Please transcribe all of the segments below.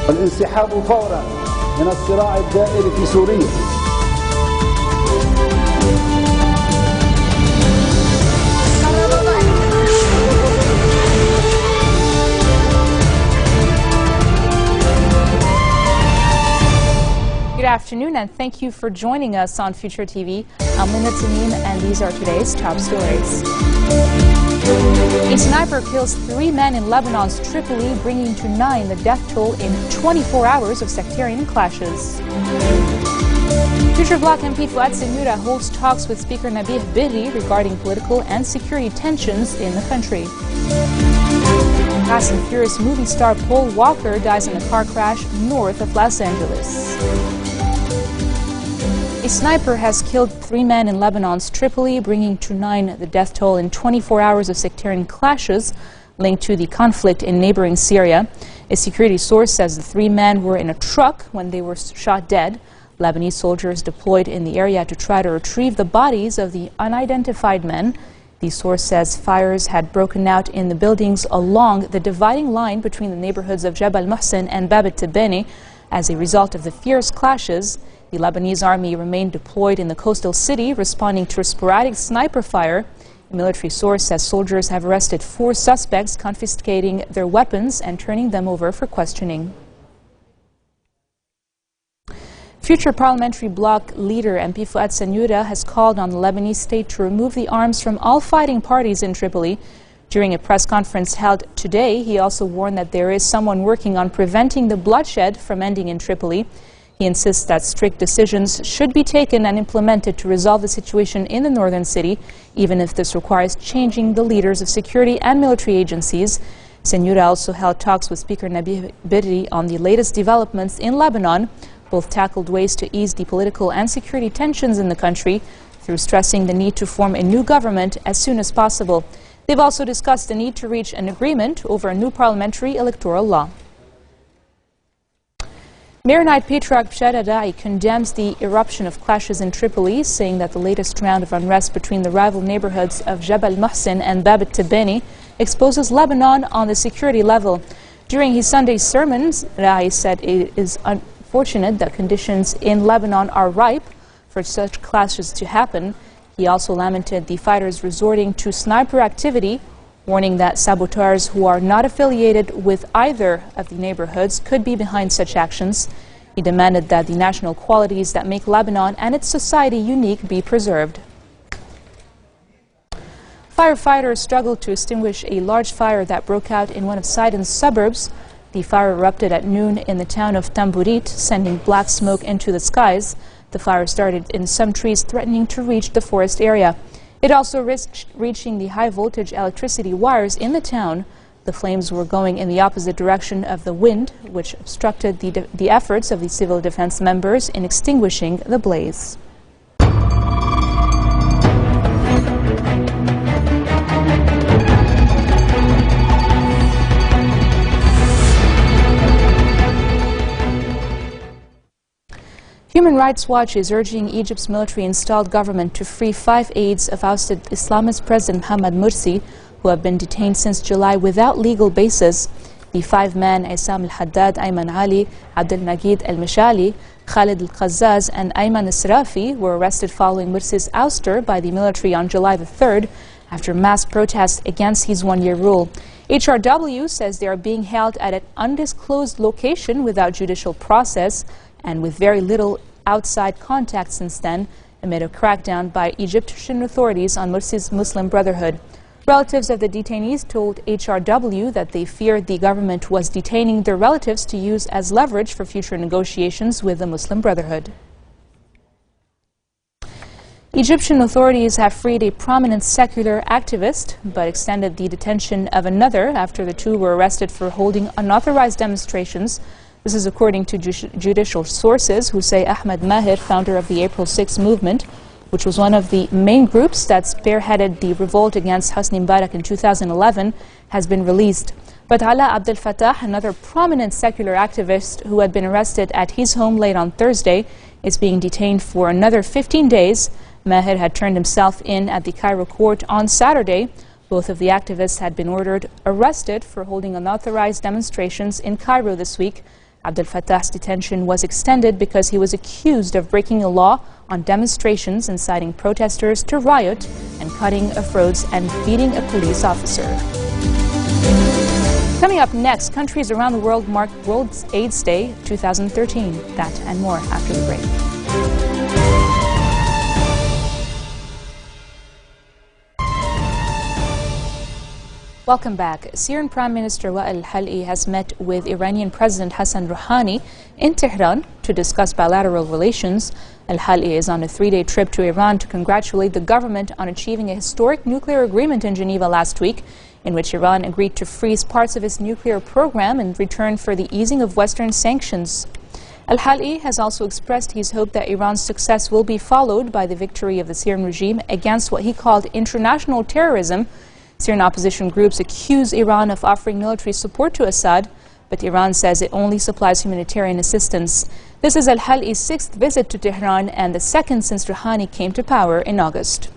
والانسحاب فورا من الصراع الدائر في سوريا. Good afternoon and thank you for joining us on Future TV. I'm Linda Tamim and these are today's top stories. A sniper kills 3 men in Lebanon's Tripoli, bringing to 9 the death toll in 24 hours of sectarian clashes. Future Bloc MP Fouad Semura holds talks with Speaker Nabih Berri regarding political and security tensions in the country. Fast and Furious movie star Paul Walker dies in a car crash north of Los Angeles. A sniper has killed 3 men in Lebanon's Tripoli, bringing to 9 the death toll in 24 hours of sectarian clashes linked to the conflict in neighboring Syria. A security source says the 3 men were in a truck when they were shot dead. Lebanese soldiers deployed in the area to try to retrieve the bodies of the unidentified men. The source says fires had broken out in the buildings along the dividing line between the neighborhoods of Jebel Muhsin and Bab el-Tibani. As a result of the fierce clashes, the Lebanese army remained deployed in the coastal city, responding to sporadic sniper fire. A military source says soldiers have arrested 4 suspects, confiscating their weapons and turning them over for questioning. Future Parliamentary Bloc leader MP Fouad Semura has called on the Lebanese state to remove the arms from all fighting parties in Tripoli. During a press conference held today, he also warned that there is someone working on preventing the bloodshed from ending in Tripoli. He insists that strict decisions should be taken and implemented to resolve the situation in the northern city, even if this requires changing the leaders of security and military agencies. Semura also held talks with Speaker Nabih Berri on the latest developments in Lebanon. Both tackled ways to ease the political and security tensions in the country through stressing the need to form a new government as soon as possible. They've also discussed the need to reach an agreement over a new parliamentary electoral law. Mayor Night Patriarch Bashar Adai condemns the eruption of clashes in Tripoli, saying that the latest round of unrest between the rival neighborhoods of Jebel Muhsin and Bab el-Tibani exposes Lebanon on the security level. During his Sunday sermons, Adai said it is unfortunate that conditions in Lebanon are ripe for such clashes to happen. He also lamented the fighters resorting to sniper activity, warning that saboteurs who are not affiliated with either of the neighborhoods could be behind such actions. He demanded that the national qualities that make Lebanon and its society unique be preserved. Firefighters struggled to extinguish a large fire that broke out in one of Sidon's suburbs. The fire erupted at noon in the town of Tamburit, sending black smoke into the skies. The fire started in some trees, threatening to reach the forest area. It also risked reaching the high-voltage electricity wires in the town. The flames were going in the opposite direction of the wind, which obstructed the efforts of the civil defense members in extinguishing the blaze. Human Rights Watch is urging Egypt's military-installed government to free 5 aides of ousted Islamist President Mohamed Morsi, who have been detained since July without legal basis. The 5 men, Issam al-Haddad, Ayman Ali, Abdel Nagid al-Mishali, Khalid al-Qazzaz and Ayman al-Srafi, were arrested following Morsi's ouster by the military on July the 3rd after mass protests against his one-year rule. HRW says they are being held at an undisclosed location without judicial process and with very little outside contact since then, amid a crackdown by Egyptian authorities on Morsi's Muslim Brotherhood. Relatives of the detainees told HRW that they feared the government was detaining their relatives to use as leverage for future negotiations with the Muslim Brotherhood. Egyptian authorities have freed a prominent secular activist, but extended the detention of another after the 2 were arrested for holding unauthorized demonstrations. This is according to judicial sources who say Ahmed Maher, founder of the April 6 movement, which was one of the main groups that spearheaded the revolt against Hosni Mubarak in 2011, has been released. But Ala Abdel Fattah, another prominent secular activist who had been arrested at his home late on Thursday, is being detained for another 15 days. Maher had turned himself in at the Cairo court on Saturday. Both of the activists had been ordered arrested for holding unauthorized demonstrations in Cairo this week. Abdel Fattah's detention was extended because he was accused of breaking a law on demonstrations, inciting protesters to riot and cutting off roads and beating a police officer. Coming up next, countries around the world mark World AIDS Day 2013. That and more after the break. Welcome back. Syrian Prime Minister Wael Hal'i has met with Iranian President Hassan Rouhani in Tehran to discuss bilateral relations. Al-Hal'i is on a 3-day trip to Iran to congratulate the government on achieving a historic nuclear agreement in Geneva last week, in which Iran agreed to freeze parts of its nuclear program in return for the easing of Western sanctions. Al-Hal'i has also expressed his hope that Iran's success will be followed by the victory of the Syrian regime against what he called international terrorism. Syrian opposition groups accuse Iran of offering military support to Assad, but Iran says it only supplies humanitarian assistance. This is Al-Hal'i's 6th visit to Tehran and the 2nd since Rouhani came to power in August.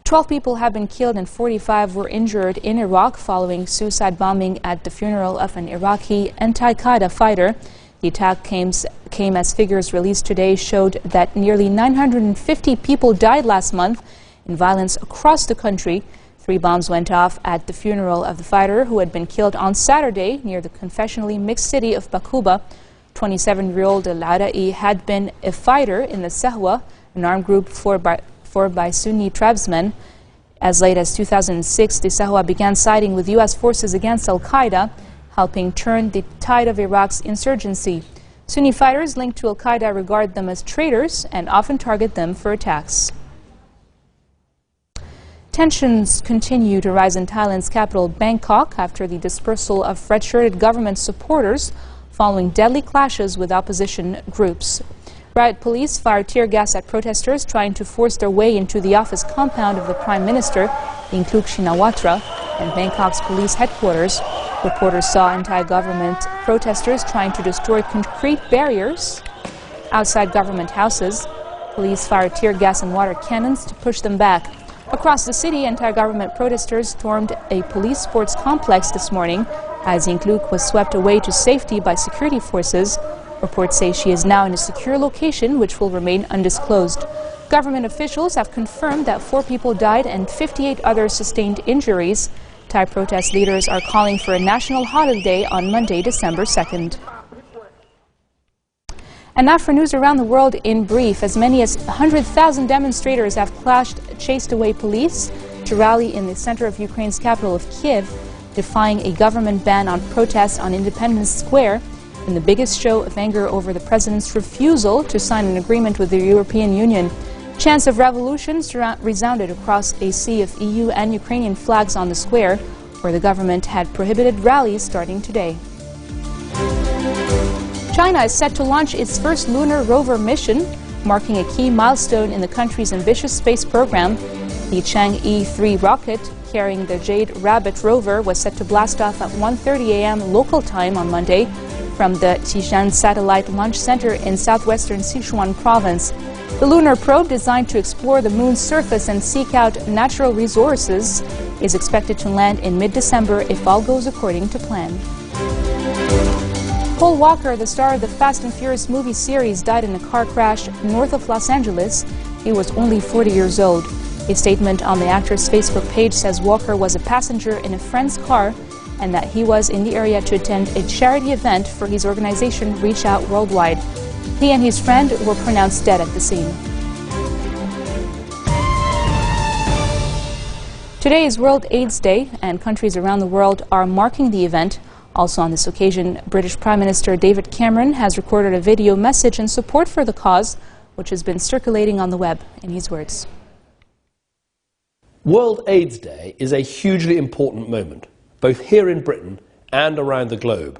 12 people have been killed and 45 were injured in Iraq following suicide bombing at the funeral of an Iraqi anti-Qaeda fighter. The attack came as figures released today showed that nearly 950 people died last month in violence across the country. 3 bombs went off at the funeral of the fighter who had been killed on Saturday near the confessionally mixed city of Bakuba. 27-year-old Al-Ara'i had been a fighter in the Sahwa, an armed group formed by Sunni tribesmen. As late as 2006, the Sahwa began siding with U.S. forces against Al-Qaeda, helping turn the tide of Iraq's insurgency. Sunni fighters linked to Al-Qaeda regard them as traitors and often target them for attacks. Tensions continue to rise in Thailand's capital, Bangkok, after the dispersal of red-shirted government supporters following deadly clashes with opposition groups. Riot police fired tear gas at protesters trying to force their way into the office compound of the Prime Minister, Yingluck Shinawatra, and Bangkok's police headquarters. Reporters saw anti-government protesters trying to destroy concrete barriers outside government houses. Police fired tear gas and water cannons to push them back. Across the city, anti-government protesters stormed a police sports complex this morning as Yingluck was swept away to safety by security forces. Reports say she is now in a secure location which will remain undisclosed. Government officials have confirmed that 4 people died and 58 others sustained injuries. Thai protest leaders are calling for a national holiday on Monday, December 2nd. And now for news around the world in brief. As many as 100,000 demonstrators have chased away police to rally in the center of Ukraine's capital of Kiev, defying a government ban on protests on Independence Square in the biggest show of anger over the president's refusal to sign an agreement with the European Union. Chants of revolution resounded across a sea of EU and Ukrainian flags on the square, where the government had prohibited rallies starting today. China is set to launch its first lunar rover mission, marking a key milestone in the country's ambitious space program. The Chang'e 3 rocket, carrying the Jade Rabbit rover, was set to blast off at 1:30 a.m. local time on Monday from the Tijan Satellite Launch Center in southwestern Sichuan province. The lunar probe, designed to explore the moon's surface and seek out natural resources, is expected to land in mid-December if all goes according to plan. Paul Walker, the star of the Fast and Furious movie series, died in a car crash north of Los Angeles. He was only 40 years old. A statement on the actor's Facebook page says Walker was a passenger in a friend's car and that he was in the area to attend a charity event for his organization Reach Out Worldwide. He and his friend were pronounced dead at the scene. Today is World AIDS Day, and countries around the world are marking the event. Also on this occasion, British Prime Minister David Cameron has recorded a video message in support for the cause, which has been circulating on the web. In his words: World AIDS Day is a hugely important moment, both here in Britain and around the globe.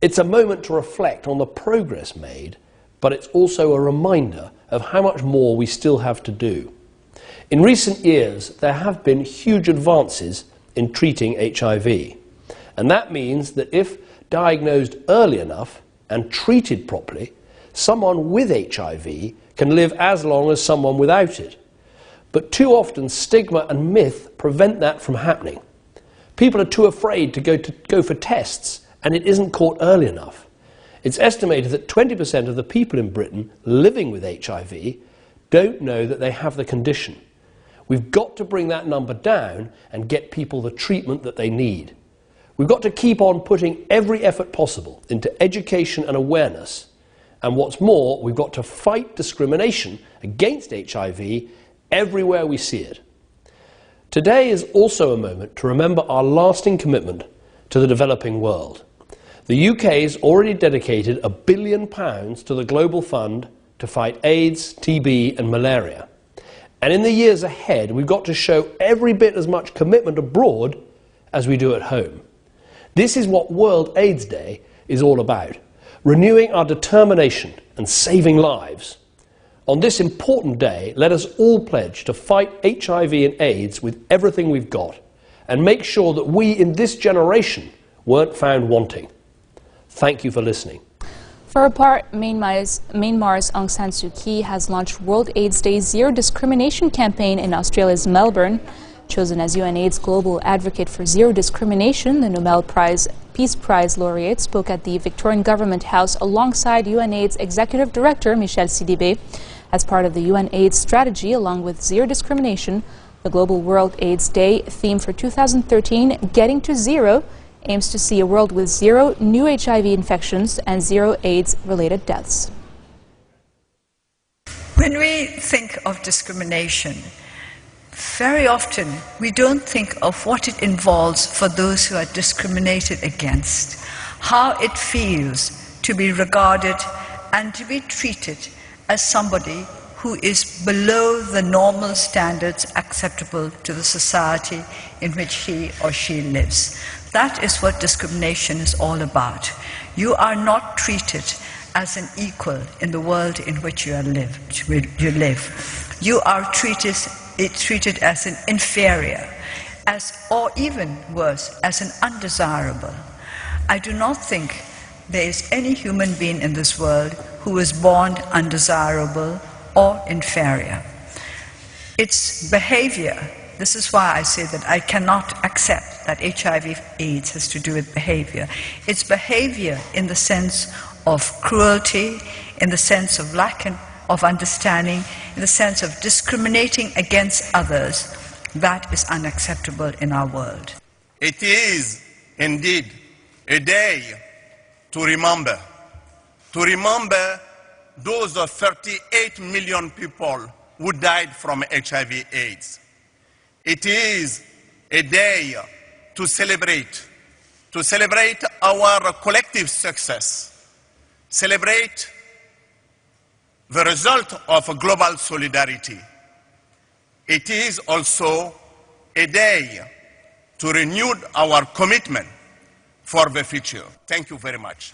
It's a moment to reflect on the progress made, but it's also a reminder of how much more we still have to do. In recent years, there have been huge advances in treating HIV. And that means that if diagnosed early enough and treated properly, someone with HIV can live as long as someone without it. But too often stigma and myth prevent that from happening. People are too afraid to go for tests and it isn't caught early enough. It's estimated that 20% of the people in Britain living with HIV don't know that they have the condition. We've got to bring that number down and get people the treatment that they need. We've got to keep on putting every effort possible into education and awareness. And what's more, we've got to fight discrimination against HIV everywhere we see it. Today is also a moment to remember our lasting commitment to the developing world. The UK has already dedicated £1 billion to the Global Fund to fight AIDS, TB and malaria. And in the years ahead, we've got to show every bit as much commitment abroad as we do at home. This is what World AIDS Day is all about, renewing our determination and saving lives. On this important day, let us all pledge to fight HIV and AIDS with everything we've got and make sure that we in this generation weren't found wanting. Thank you for listening. For her part, Myanmar's Aung San Suu Kyi has launched World AIDS Day Zero Discrimination campaign in Australia's Melbourne. Chosen as UNAIDS Global Advocate for Zero Discrimination, the Nobel Peace Prize laureate spoke at the Victorian Government House alongside UNAIDS Executive Director Michel Sidibé. As part of the UNAIDS strategy, along with Zero Discrimination, the Global World AIDS Day theme for 2013, Getting to Zero, aims to see a world with zero new HIV infections and zero AIDS-related deaths. When we think of discrimination, very often we don't think of what it involves for those who are discriminated against, how it feels to be regarded and to be treated as somebody who is below the normal standards acceptable to the society in which he or she lives. That is what discrimination is all about. You are not treated as an equal in the world in which you live. You are treated as an inferior, or even worse, as an undesirable. I do not think there is any human being in this world who is born undesirable or inferior. Its behavior, this is why I say that I cannot accept that HIV/AIDS has to do with behavior. It's behavior in the sense of cruelty, in the sense of lack of understanding, in the sense of discriminating against others, that is unacceptable in our world. It is indeed a day to remember those 38 million people who died from HIV/AIDS. It is a day to celebrate our collective success, celebrate the result of global solidarity. It is also a day to renew our commitment for the future. Thank you very much.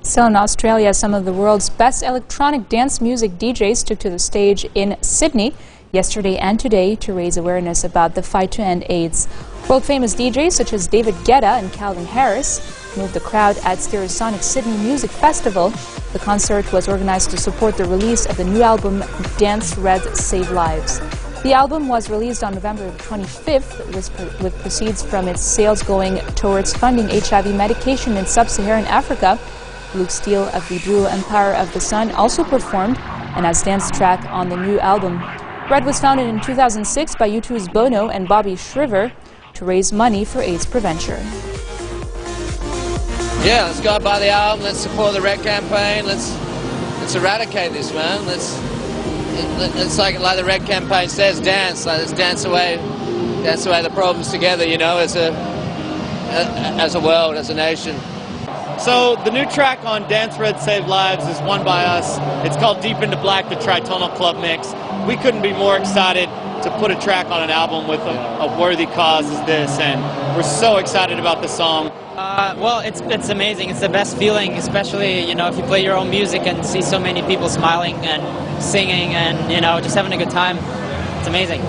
Still in Australia, some of the world's best electronic dance music DJs took to the stage in Sydney yesterday and today to raise awareness about the fight to end AIDS. World-famous DJs such as David Guetta and Calvin Harris moved the crowd at Stereosonic Sydney Music Festival. The concert was organized to support the release of the new album Dance Red Save Lives. The album was released on November 25th with proceeds from its sales going towards funding HIV medication in sub-Saharan Africa. Luke Steele of the duo Empire of the Sun also performed and as dance track on the new album. Red was founded in 2006 by U2's Bono and Bobby Shriver to raise money for AIDS prevention. Yeah, let's go buy the album, let's support the Red campaign, let's eradicate this, man. It's like the Red campaign says, dance. Let's dance away the problems together, you know, as a world, as a nation. So the new track on Dance Red Save Lives is one by us. It's called Deep Into Black, the Tritonal Club Mix. We couldn't be more excited to put a track on an album with a worthy cause as this, and we're so excited about the song. Well, it's amazing. It's the best feeling, especially, you know, if you play your own music and see so many people smiling and singing and, you know, just having a good time. It's amazing.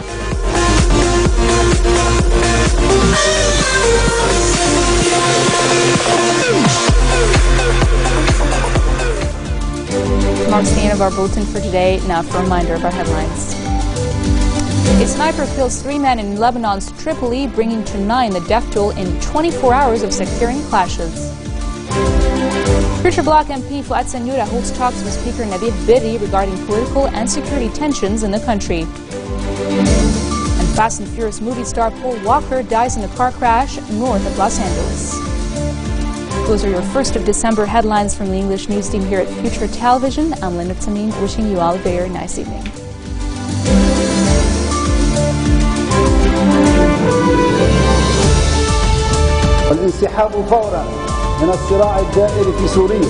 Marks the end of our bulletin for today. Now for a reminder of our headlines. A sniper kills 3 men in Lebanon's Tripoli, bringing to 9 the death toll in 24 hours of sectarian clashes. Future Bloc MP Fuad Sanyura holds talks with Speaker Nabih Berri regarding political and security tensions in the country. And Fast and Furious movie star Paul Walker dies in a car crash north of Los Angeles. Those are your 1st of December headlines from the English news team here at Future Television. I'm Linda Tamim, wishing you all a very nice evening. الانسحاب فورا من الصراع الدائر في سوريا.